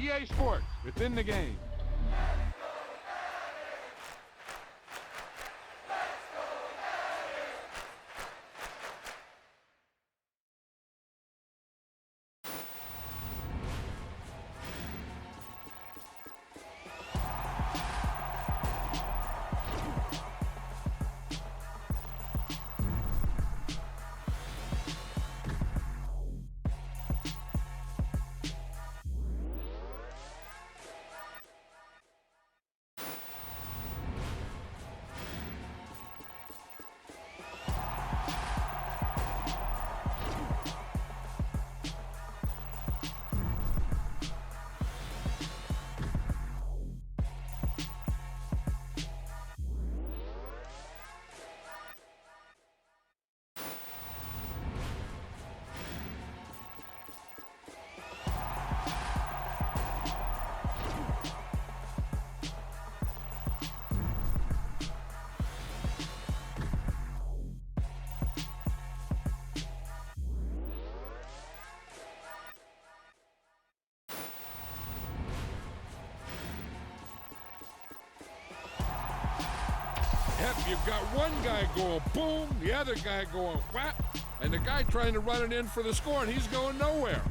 EA Sports, it's in the game. Yep, you've got one guy going boom, the other guy going whap, and the guy trying to run it in for the score, and he's going nowhere.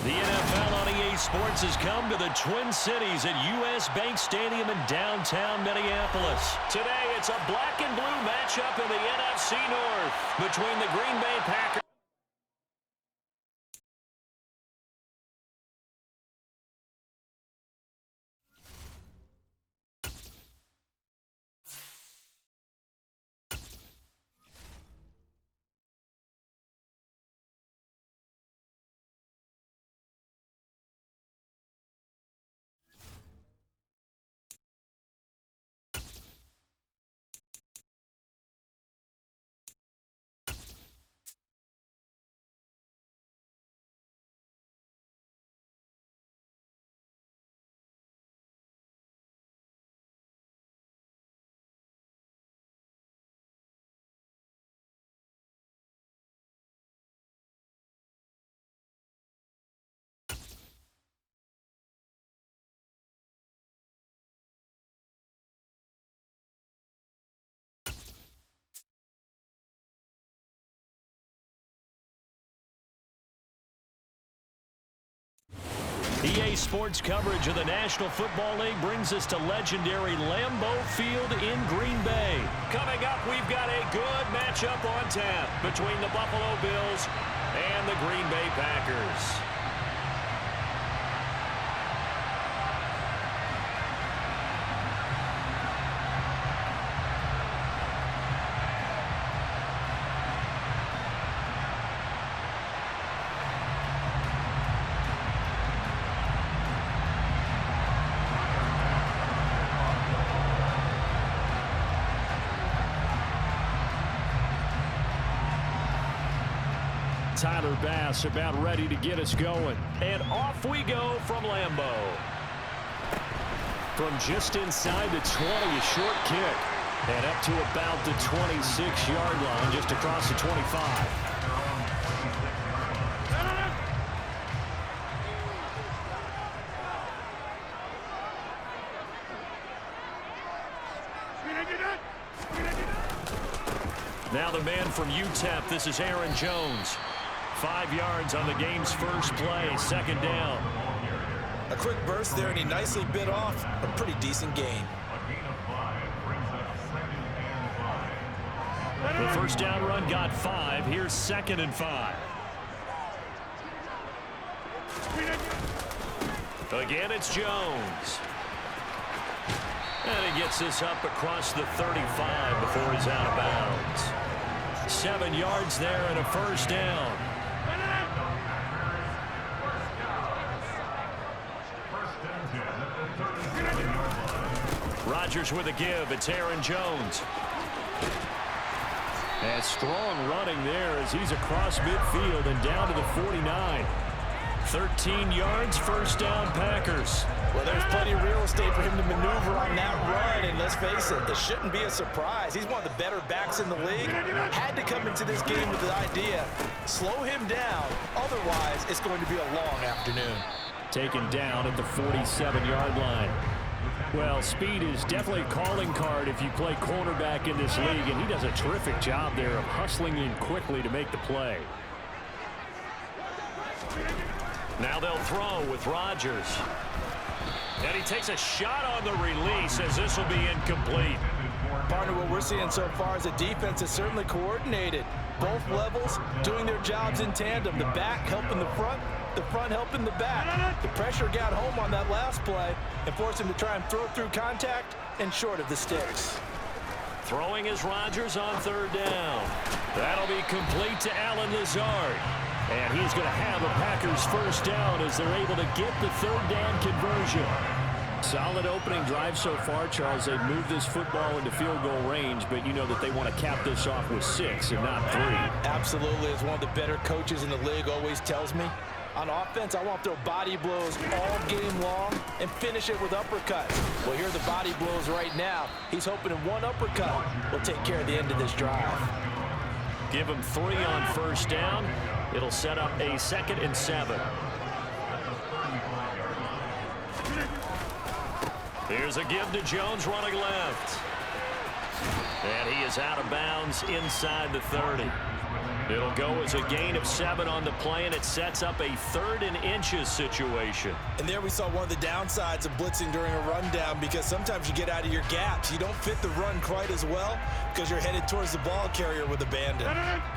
The NFL on EA Sports has come to the Twin Cities at U.S. Bank Stadium in downtown Minneapolis. Today, it's a black and blue matchup in the NFC North between the Green Bay Packers. EA Sports coverage of the National Football League brings us to legendary Lambeau Field in Green Bay. Coming up, we've got a good matchup on tap between the Buffalo Bills and the Green Bay Packers. Tyler Bass about ready to get us going. And off we go from Lambeau. From just inside the 20, a short kick. And up to about the 26-yard line, just across the 25. Now the man from UTEP, this is Aaron Jones. 5 yards on the game's first play, second down. A quick burst there, and he nicely bit off a pretty decent gain. The first down run got 5. Here's 2nd and 5. Again, it's Jones. And he gets this up across the 35 before he's out of bounds. 7 yards there and a first down. Rodgers with a give. It's Aaron Jones. And strong running there as he's across midfield and down to the 49. 13 yards, first down, Packers. Well, there's plenty of real estate for him to maneuver on that run, and let's face it, it shouldn't be a surprise. He's one of the better backs in the league. Had to come into this game with the idea, slow him down, otherwise it's going to be a long afternoon. Taken down at the 47-yard line. Well, speed is definitely a calling card if you play cornerback in this league, and he does a terrific job there of hustling in quickly to make the play. Now they'll throw with Rodgers. And he takes a shot on the release as this will be incomplete. Partner, what we're seeing so far is a defense is certainly coordinated. Both levels doing their jobs in tandem. The back helping the front helping the back. The pressure got home on that last play and forced him to try and throw through contact and short of the sticks. Throwing is Rodgers on third down. That'll be complete to Allen Lazard. And he's going to have a Packers first down as they're able to get the third down conversion. Solid opening drive so far, Charles. They've moved this football into field goal range, but you know that they want to cap this off with 6 and not 3. Absolutely. As one of the better coaches in the league always tells me, on offense, I want to throw body blows all game long and finish it with uppercuts. Well, here are the body blows right now. He's hoping in one uppercut will take care of the end of this drive. Give him 3 on first down. It'll set up a 2nd and 7. Here's a give to Jones running left. And he is out of bounds inside the 30. It'll go as a gain of 7 on the play, and it sets up a 3rd and inches situation. And there we saw one of the downsides of blitzing during a rundown, because sometimes you get out of your gaps. You don't fit the run quite as well because you're headed towards the ball carrier with abandon.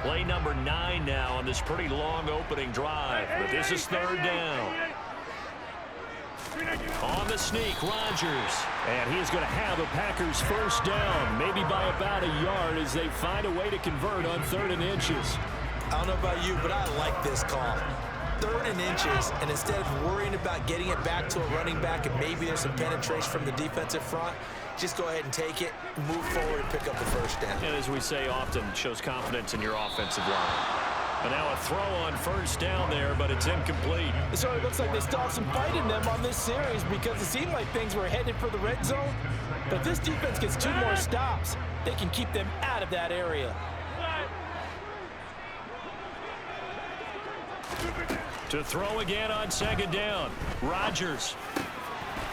Play number 9 now on this pretty long opening drive, but this is 3rd down. On the sneak, Rodgers. And he's going to have a Packers first down, maybe by about a yard as they find a way to convert on 3rd and inches. I don't know about you, but I like this call. 3rd and inches, and instead of worrying about getting it back to a running back and maybe there's some penetration from the defensive front, just go ahead and take it, move forward, and pick up the first down. And as we say often, shows confidence in your offensive line. But now a throw on first down there, but it's incomplete. So it looks like they still have some fight in them on this series, because it seemed like things were headed for the red zone. But if this defense gets 2 more stops, they can keep them out of that area. To throw again on 2nd down. Rodgers.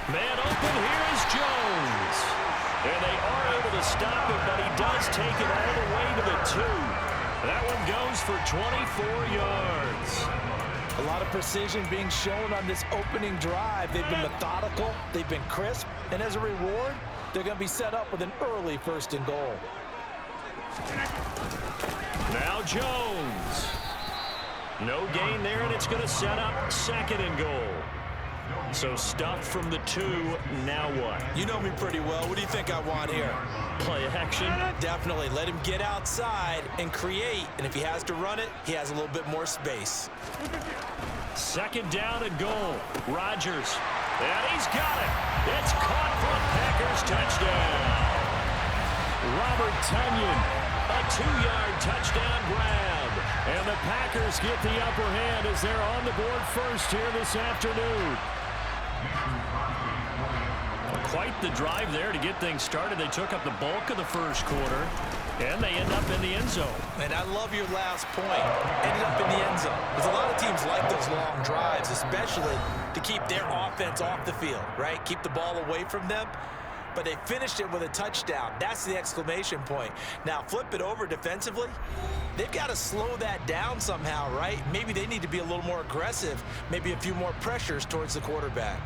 Man open, here is Jones. And they are able to stop it, but he does take it all the way to the 2. That one goes for 24 yards. A lot of precision being shown on this opening drive. They've been methodical, they've been crisp, and as a reward, they're going to be set up with an early 1st and goal. Now Jones. No gain there, and it's going to set up 2nd and goal. So stuffed from the 2, now what? You know me pretty well. What do you think I want here? Play action? Definitely. Let him get outside and create. And if he has to run it, he has a little bit more space. 2nd down and goal. Rodgers. And he's got it. It's caught for a Packers touchdown. Robert Tonyan. A 2-yard touchdown grab. And the Packers get the upper hand as they're on the board first here this afternoon. Quite the drive there to get things started. They took up the bulk of the first quarter, and they end up in the end zone. And I love your last point. Ended up in the end zone. Because a lot of teams like those long drives, especially to keep their offense off the field, right? Keep the ball away from them. but they finished it with a touchdown. That's the exclamation point. Now, flip it over defensively. They've got to slow that down somehow, right? Maybe they need to be a little more aggressive, maybe a few more pressures towards the quarterback.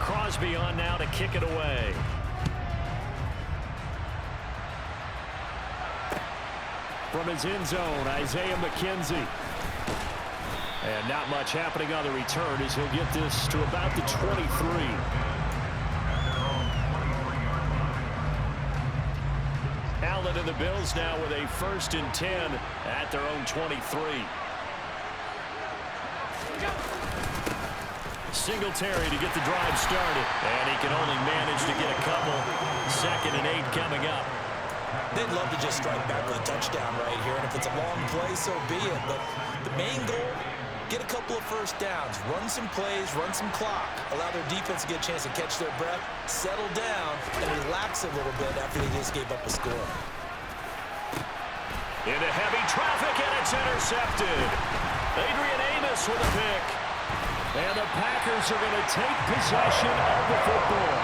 Crosby on now to kick it away. From his end zone, Isaiah McKenzie. And not much happening on the return as he'll get this to about the 23. Allen and the Bills now with a 1st and 10 at their own 23. Singletary to get the drive started. And he can only manage to get a couple. 2nd and 8 coming up. They'd love to just strike back with a touchdown right here, and if it's a long play, so be it. But the main goal, get a couple of first downs, run some plays, run some clock, allow their defense to get a chance to catch their breath, settle down, and relax a little bit after they just gave up a score. Into heavy traffic, and it's intercepted. Adrian Amos with a pick. And the Packers are going to take possession of the football.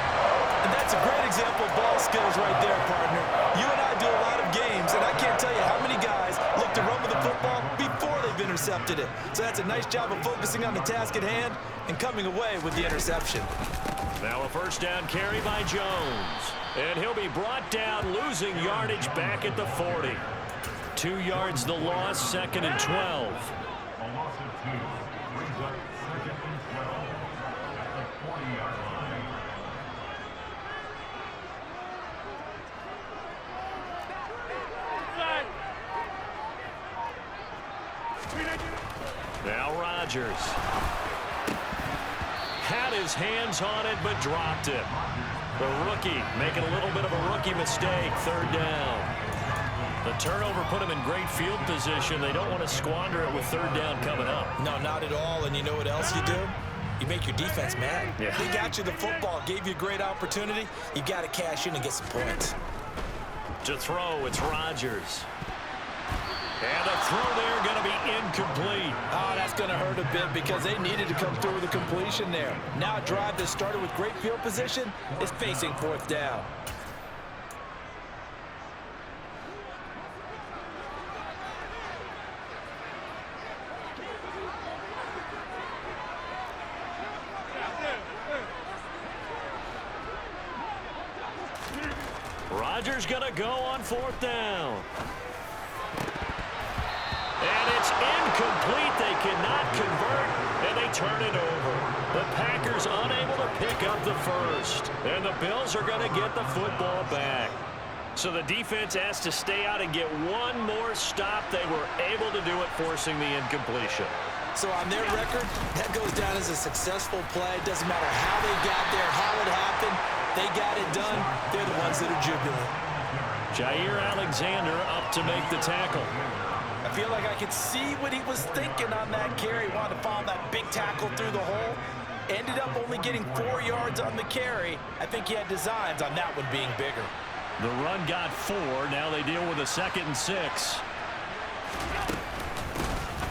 And that's a great example of ball skills right there, partner. You and I do a lot of games, and I can't tell you how many guys look to run with the football before they've intercepted it. So that's a nice job of focusing on the task at hand and coming away with the interception. Now a 1st down carry by Jones. And he'll be brought down, losing yardage back at the 40. 2 yards the loss, 2nd and 12. Now Rodgers. Had his hands on it, but dropped it. The rookie making a little bit of a rookie mistake. 3rd down. The turnover put him in great field position. They don't want to squander it with 3rd down coming up. No, not at all. And you know what else you do? You make your defense mad. Yeah. They got you the football, gave you a great opportunity. You got to cash in and get some points. To throw, it's Rodgers. And the throw there going to be incomplete. Oh, that's going to hurt a bit because they needed to come through with a completion there. Now a drive that started with great field position is facing 4th down. Rodgers going to go on 4th down. And it's incomplete. They cannot convert, and they turn it over. The Packers unable to pick up the 1st. And the Bills are going to get the football back. So the defense has to stay out and get one more stop. They were able to do it, forcing the incompletion. So on their record, that goes down as a successful play. It doesn't matter how they got there, how it happened. They got it done. They're the ones that are jubilant. Jair Alexander up to make the tackle. I feel like I could see what he was thinking on that carry. Wanted to follow that big tackle through the hole. Ended up only getting 4 yards on the carry. I think he had designs on that one being bigger. The run got 4. Now they deal with a 2nd and 6.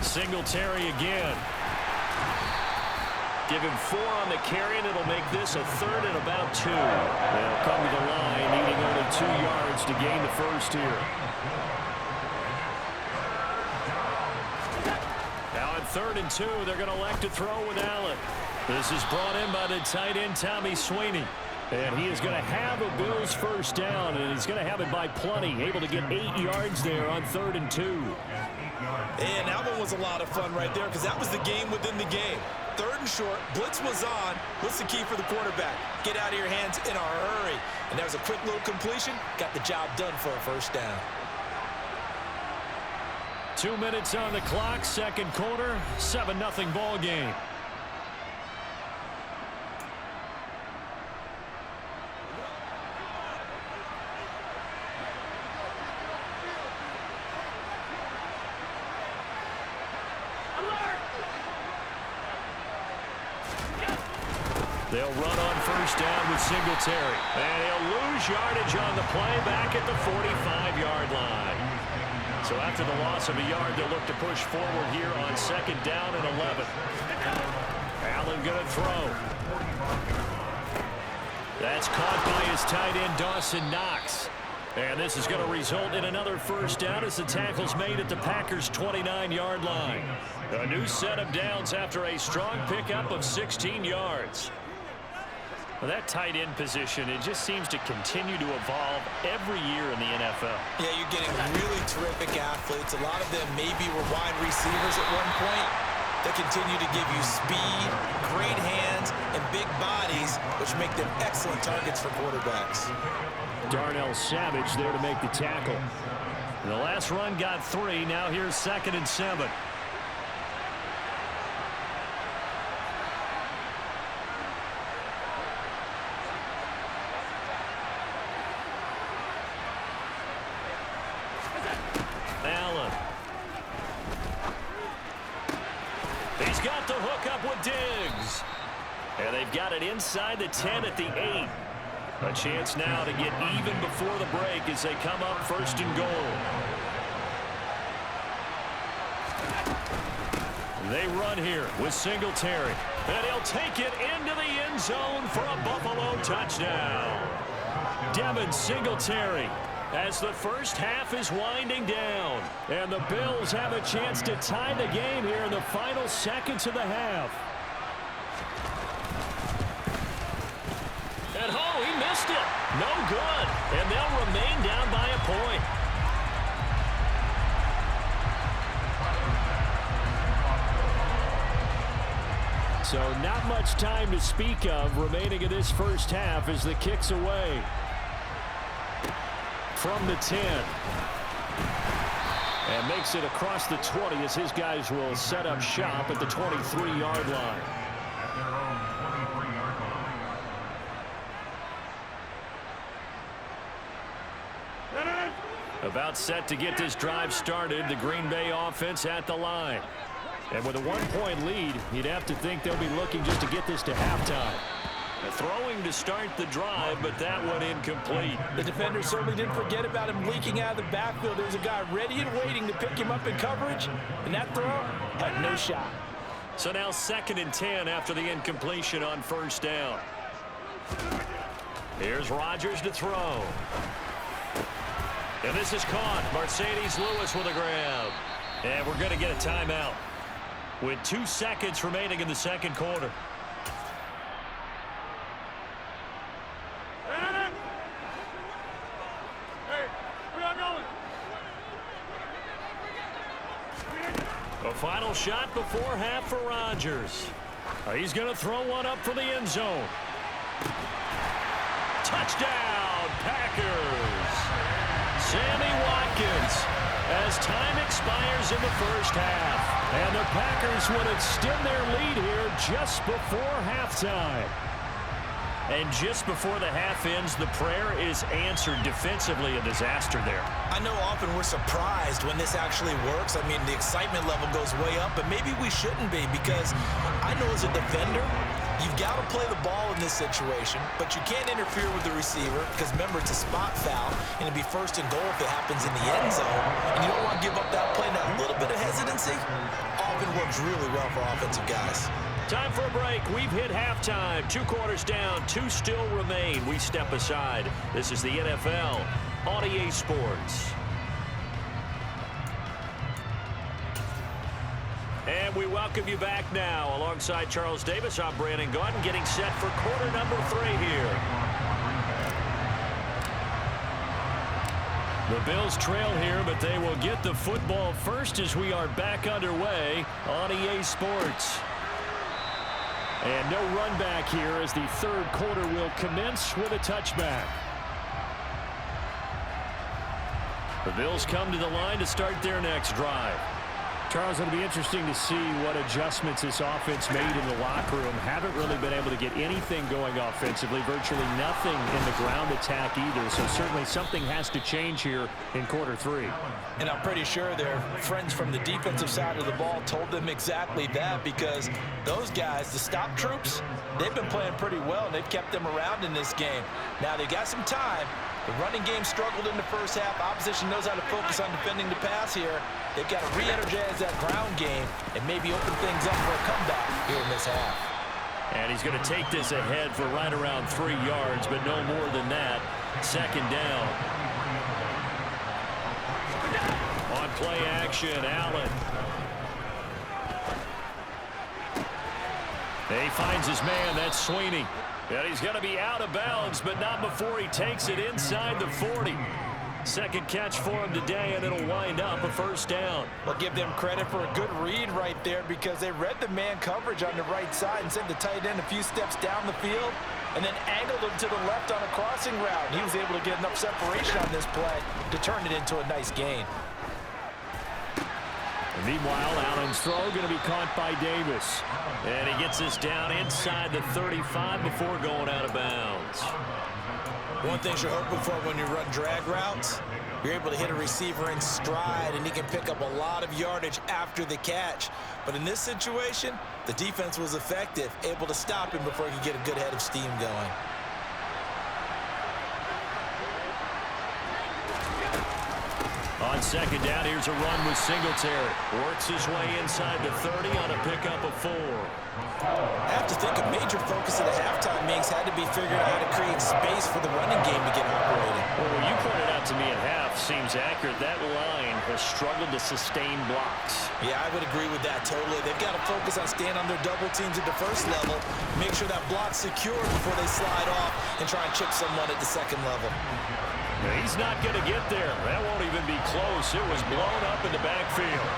Singletary again. Give him 4 on the carry, and it'll make this a 3rd and about 2. They'll come to the line, needing only 2 yards to gain the 1st here. Now on 3rd and 2, they're going to elect to throw with Allen. This is brought in by the tight end, Tommy Sweeney. And he is going to have a Bills 1st down, and he's going to have it by plenty. Able to get 8 yards there on 3rd and 2. And that one was a lot of fun right there because that was the game within the game. 3rd and short, blitz was on. What's the key for the quarterback? Get out of your hands in a hurry. And that was a quick little completion. Got the job done for a 1st down. 2 minutes on the clock, 2nd quarter, 7-0 ball game. They'll run on first down with Singletary. And he'll lose yardage on the play back at the 45-yard line. So after the loss of a yard, they'll look to push forward here on second down and 11. Allen going to throw. That's caught by his tight end, Dawson Knox. And this is going to result in another first down as the tackle's made at the Packers' 29-yard line. A new set of downs after a strong pickup of 16 yards. Well, that tight end position, it just seems to continue to evolve every year in the NFL. Yeah, you're getting really terrific athletes. A lot of them maybe were wide receivers at one point. They continue to give you speed, great hands, and big bodies, which make them excellent targets for quarterbacks. Darnell Savage there to make the tackle. And the last run got 3. Now here's 2nd and 7. Allen. He's got the hook up with Diggs. And they've got it inside the 10 at the 8. A chance now to get even before the break as they come up 1st and goal. They run here with Singletary. And he'll take it into the end zone for a Buffalo touchdown. Devin Singletary as the first half is winding down. And the Bills have a chance to tie the game here in the final seconds of the half. And oh, he missed it. No good. And they'll remain down by a point. So not much time to speak of remaining in this first half as the kick's away. From the 10. And makes it across the 20 as his guys will set up shop at the 23-yard line. About set to get this drive started, the Green Bay offense at the line. And with a 1-point lead, you'd have to think they'll be looking just to get this to halftime. Throwing to start the drive, but that one incomplete. The defender certainly didn't forget about him leaking out of the backfield. There's a guy ready and waiting to pick him up in coverage, and that throw had no shot. So now 2nd and 10 after the incompletion on first down. Here's Rodgers to throw. And this is caught. Mercedes Lewis with a grab. And we're going to get a timeout with 2 seconds remaining in the second quarter. A final shot before half for Rodgers. He's going to throw one up for the end zone. Touchdown, Packers. Sammy Watkins as time expires in the first half. And the Packers would extend their lead here just before halftime. And just before the half ends, the prayer is answered defensively. A disaster there. I know often we're surprised when this actually works. I mean, the excitement level goes way up, but maybe we shouldn't be, because I know as a defender, you've got to play the ball in this situation, but you can't interfere with the receiver because, remember, it's a spot foul, and it'd be 1st and goal if it happens in the end zone, and you don't want to give up that play. Now, a little bit of hesitancy often works really well for offensive guys. Time for a break. We've hit halftime. 2 quarters down. 2 still remain. We step aside. This is the NFL on EA Sports. And we welcome you back now. Alongside Charles Davis, I'm Brandon Gaudin, getting set for quarter number 3 here. The Bills trail here, but they will get the football first as we are back underway on EA Sports. And no run back here as the third quarter will commence with a touchback. The Bills come to the line to start their next drive. Charles, it'll be interesting to see what adjustments this offense made in the locker room. Haven't really been able to get anything going offensively, virtually nothing in the ground attack either. So certainly something has to change here in quarter three. And I'm pretty sure their friends from the defensive side of the ball told them exactly that, because those guys, the stop troops, they've been playing pretty well. They've kept them around in this game. Now they got some time. The running game struggled in the first half. Opposition knows how to focus on defending the pass here. They've got to re-energize that ground game and maybe open things up for a comeback here in this half. And he's going to take this ahead for right around 3 yards, but no more than that. Second down. On play action, Allen. He finds his man. That's Sweeney. And he's going to be out of bounds, but not before he takes it inside the 40. Second catch for him today, and it'll wind up a first down. Well, give them credit for a good read right there, because they read the man coverage on the right side and sent the tight end a few steps down the field and then angled him to the left on a crossing route. He was able to get enough separation on this play to turn it into a nice gain. And meanwhile, Allen's throw going to be caught by Davis. And he gets this down inside the 35 before going out of bounds. One thing you're hoping for when you run drag routes, you're able to hit a receiver in stride, and he can pick up a lot of yardage after the catch. But in this situation, the defense was effective, able to stop him before he could get a good head of steam going. On second down, here's a run with Singletary. Works his way inside the 30 on a pickup of 4. I have to think a major focus of the halftime makes had to be figuring out how to create space for the running game to get operating. Well, what you pointed out to me at half seems accurate. That line has struggled to sustain blocks. Yeah, I would agree with that totally. They've got to focus on staying on their double teams at the first level, make sure that block's secure before they slide off and try and chip someone at the second level. He's not going to get there. That won't even be close. It was blown up in the backfield.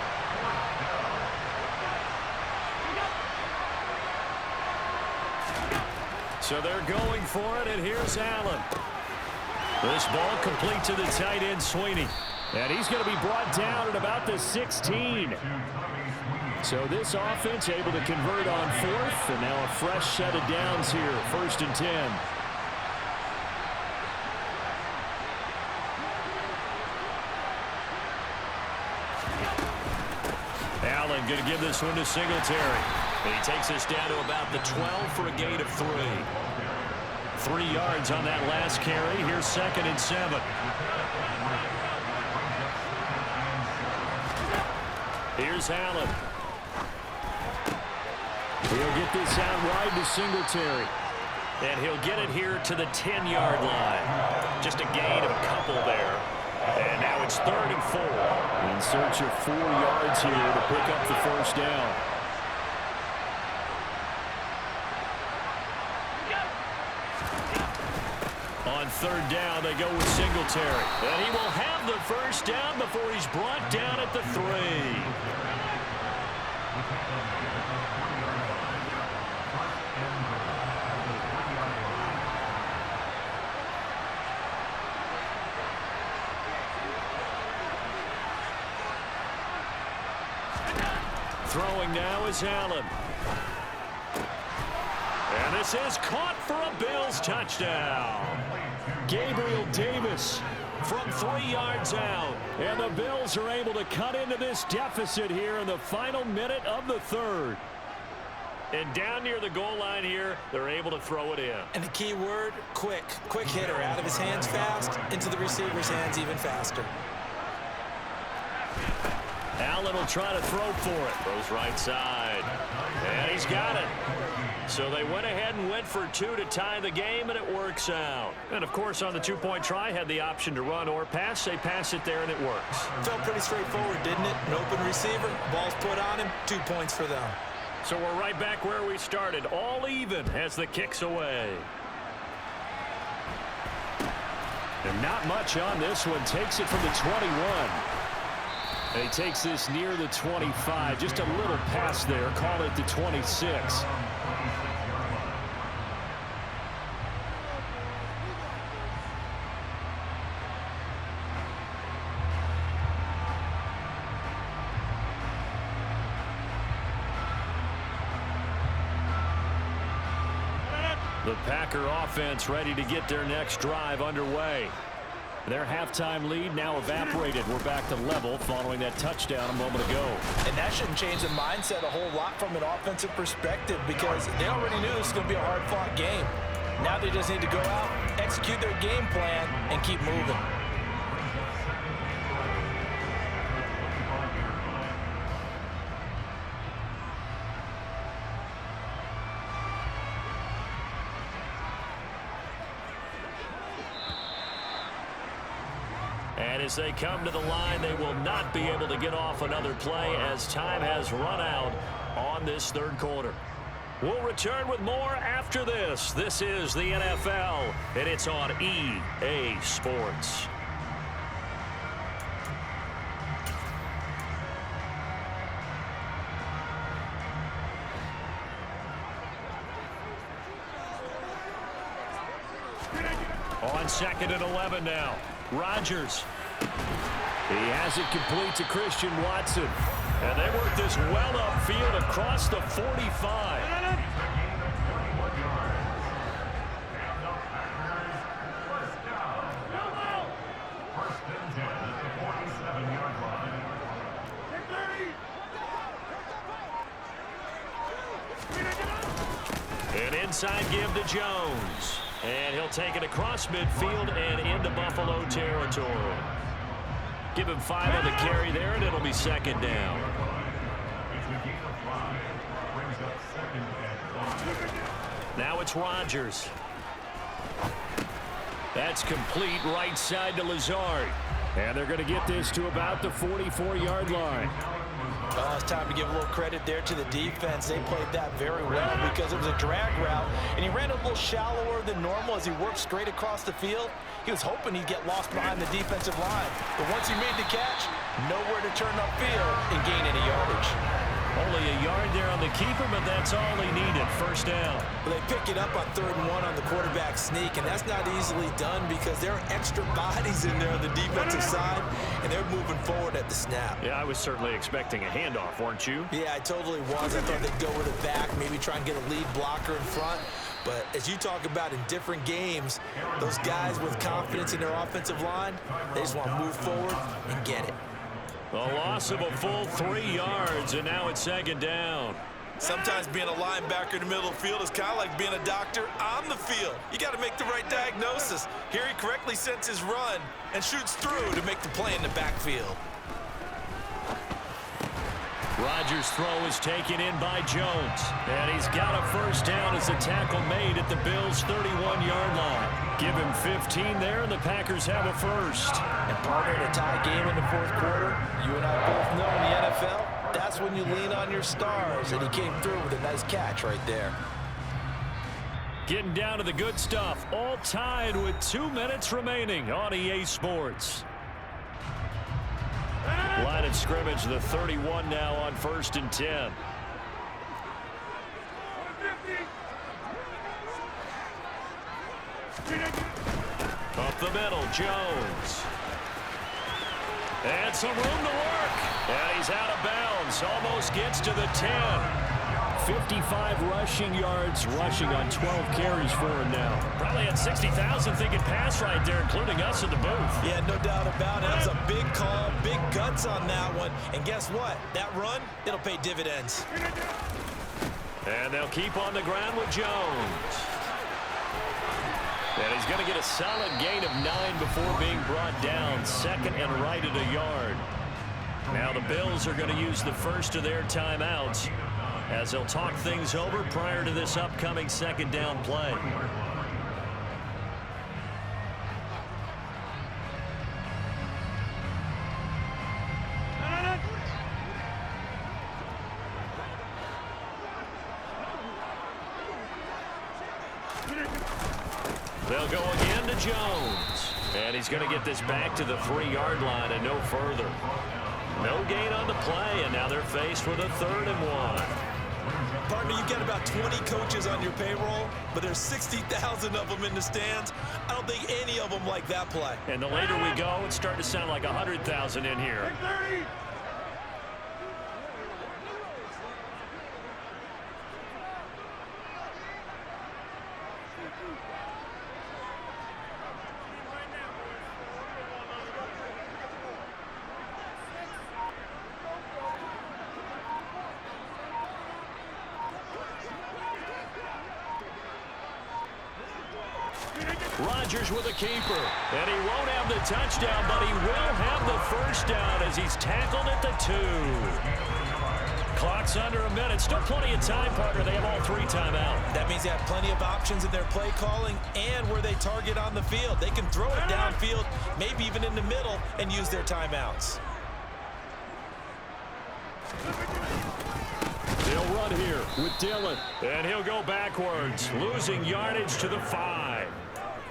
So they're going for it, and here's Allen. This ball complete to the tight end, Sweeney. And he's going to be brought down at about the 16. So this offense able to convert on 4th, and now a fresh set of downs here, 1st and 10. Allen going to give this one to Singletary. And he takes this down to about the 12 for a gain of 3. 3 yards on that last carry. Here's 2nd and 7. Here's Allen. He'll get this out wide to Singletary. And he'll get it here to the 10-yard line. Just a gain of a couple there. And now it's 3rd and 4. In search of 4 yards here to pick up the first down. On 3rd down, they go with Singletary. And he will have the first down before he's brought down at the 3. Throwing now is Allen. And this is caught for a Bills touchdown. Gabriel Davis from 3 yards out. And the Bills are able to cut into this deficit here in the final minute of the 3rd. And down near the goal line here, they're able to throw it in. And the key word, quick. Quick hitter, out of his hands fast, into the receiver's hands even faster. Allen will try to throw for it. Throws right side. And he's got it. So they went ahead and went for 2 to tie the game, and it works out. And, of course, on the 2-point try, had the option to run or pass. They pass it there, and it works. Felt pretty straightforward, didn't it? An open receiver, ball's put on him, 2 points for them. So we're right back where we started, all even as the kick's away. And not much on this one. Takes it from the 21. And he takes this near the 25. Just a little pass there. Call it the 26. The Packer offense ready to get their next drive underway. Their halftime lead now evaporated. We're back to level following that touchdown a moment ago. And that shouldn't change the mindset a whole lot from an offensive perspective because they already knew this was going to be a hard-fought game. Now they just need to go out, execute their game plan, and keep moving. And as they come to the line, they will not be able to get off another play as time has run out on this third quarter. We'll return with more after this. This is the NFL, and it's on EA Sports. On 2nd and 11 now. Rodgers. He has it complete to Christian Watson. And they work this well upfield across the 45. An inside give to Jones. And he'll take it across midfield and into Buffalo territory. Give him 5 on the carry there, and it'll be 2nd down. Now it's Rodgers. That's complete right side to Lazard. And they're going to get this to about the 44-yard line. Well, it's time to give a little credit there to the defense. They played that very well because it was a drag route, and he ran a little shallower than normal as he worked straight across the field. He was hoping he'd get lost behind the defensive line, but once he made the catch, nowhere to turn upfield and gain any yardage. Only a yard there on the keeper, but that's all he needed. 1st down. Well, they pick it up on 3rd and 1 on the quarterback sneak, and that's not easily done because there are extra bodies in there on the defensive side, and they're moving forward at the snap. Yeah, I was certainly expecting a handoff, weren't you? Yeah, I totally was. I thought they'd go with it back, maybe try and get a lead blocker in front. But as you talk about in different games, those guys with confidence in their offensive line, they just want to move forward and get it. A loss of a full 3 yards, and now it's 2nd down. Sometimes being a linebacker in the middle of the field is kind of like being a doctor on the field. You got to make the right diagnosis. Here he correctly sets his run and shoots through to make the play in the backfield. Rodgers' throw is taken in by Jones. And he's got a 1st down as the tackle made at the Bills' 31-yard line. Give him 15 there, and the Packers have a 1st. And partner, in a tie game in the 4th quarter, you and I both know in the NFL, that's when you lean on your stars, and he came through with a nice catch right there. Getting down to the good stuff, all tied with 2 minutes remaining on EA Sports. Line of scrimmage, the 31 now on 1st and 10. Up the middle, Jones. And some room to work. And he's out of bounds. Almost gets to the 10. 55 rushing yards, rushing on 12 carries for him now. Probably had 60,000 thinking pass right there, including us in the booth. Yeah, no doubt about it. That was a big call, big guts on that one. And guess what? That run, it'll pay dividends. And they'll keep on the ground with Jones. And he's going to get a solid gain of 9 before being brought down. 2nd and right at a yard. Now the Bills are going to use the first of their timeouts as they'll talk things over prior to this upcoming 2nd down play. They'll go again to Jones. And he's going to get this back to the 3-yard line and no further. No gain on the play, and now they're faced with a 3rd and 1. Partner, you've got about 20 coaches on your payroll, but there's 60,000 of them in the stands. I don't think any of them like that play. And the later we go, it's starting to sound like 100,000 in here. Rodgers with a keeper. And he won't have the touchdown, but he will have the first down as he's tackled at the 2. Clock's under a minute. Still plenty of time, partner. They have all 3 timeouts. That means they have plenty of options in their play calling and where they target on the field. They can throw it downfield, maybe even in the middle, and use their timeouts. They'll run here with Dillon. And he'll go backwards, losing yardage to the 5.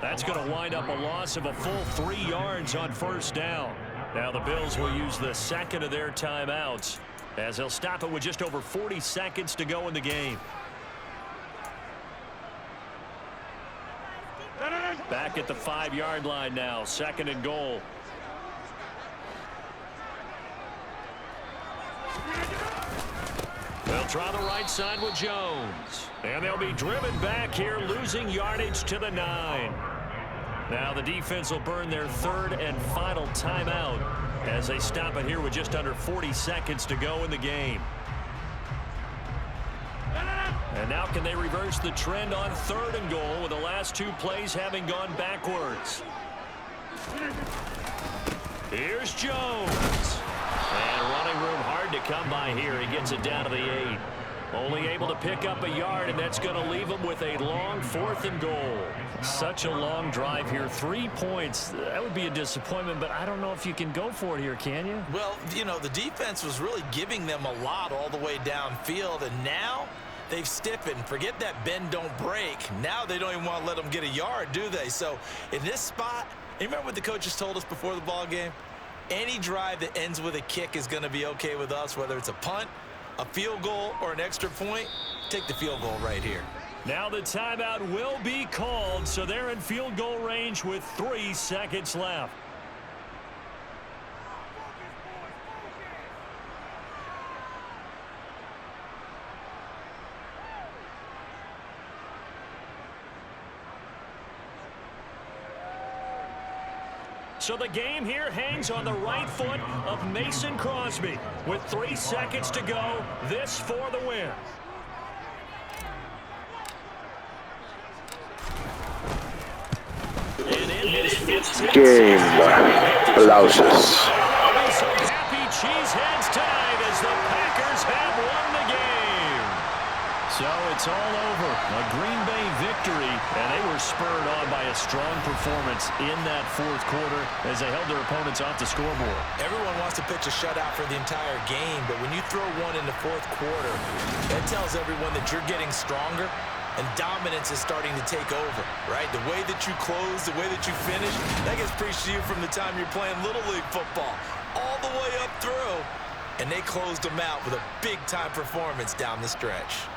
That's going to wind up a loss of a full 3 yards on first down. Now the Bills will use the second of their timeouts, as they'll stop it with just over 40 seconds to go in the game. Back at the 5-yard line now, 2nd and goal. They'll try the right side with Jones. And they'll be driven back here, losing yardage to the 9. Now the defense will burn their 3rd and final timeout as they stop it here with just under 40 seconds to go in the game. And now can they reverse the trend on 3rd and goal with the last 2 plays having gone backwards? Here's Jones. And running room hard to come by here. He gets it down to the 8. Only able to pick up a yard, and that's going to leave him with a long 4th and goal. Such a long drive here. 3 points. That would be a disappointment, but I don't know if you can go for it here, can you? Well, you know, the defense was really giving them a lot all the way downfield, and now they've stiffened. Forget that bend, don't break. Now they don't even want to let them get a yard, do they? So in this spot, you remember what the coaches told us before the ball game? Any drive that ends with a kick is going to be okay with us, whether it's a punt, a field goal, or an extra point. Take the field goal right here. Now the timeout will be called, so they're in field goal range with 3 seconds left. So the game here hangs on the right foot of Mason Crosby. With 3 seconds to go, this for the win. And in his 15th Game. Aplausos. So happy cheeseheads tonight as the Packers have won the game. So it's all over. A Green Bay victory, and they were spurred on by a strong performance in that 4th quarter as they held their opponents off the scoreboard. Everyone wants to pitch a shutout for the entire game, but when you throw one in the 4th quarter, that tells everyone that you're getting stronger and dominance is starting to take over, right? The way that you close, the way that you finish, that gets preached to you from the time you're playing Little League football all the way up through, and they closed them out with a big-time performance down the stretch.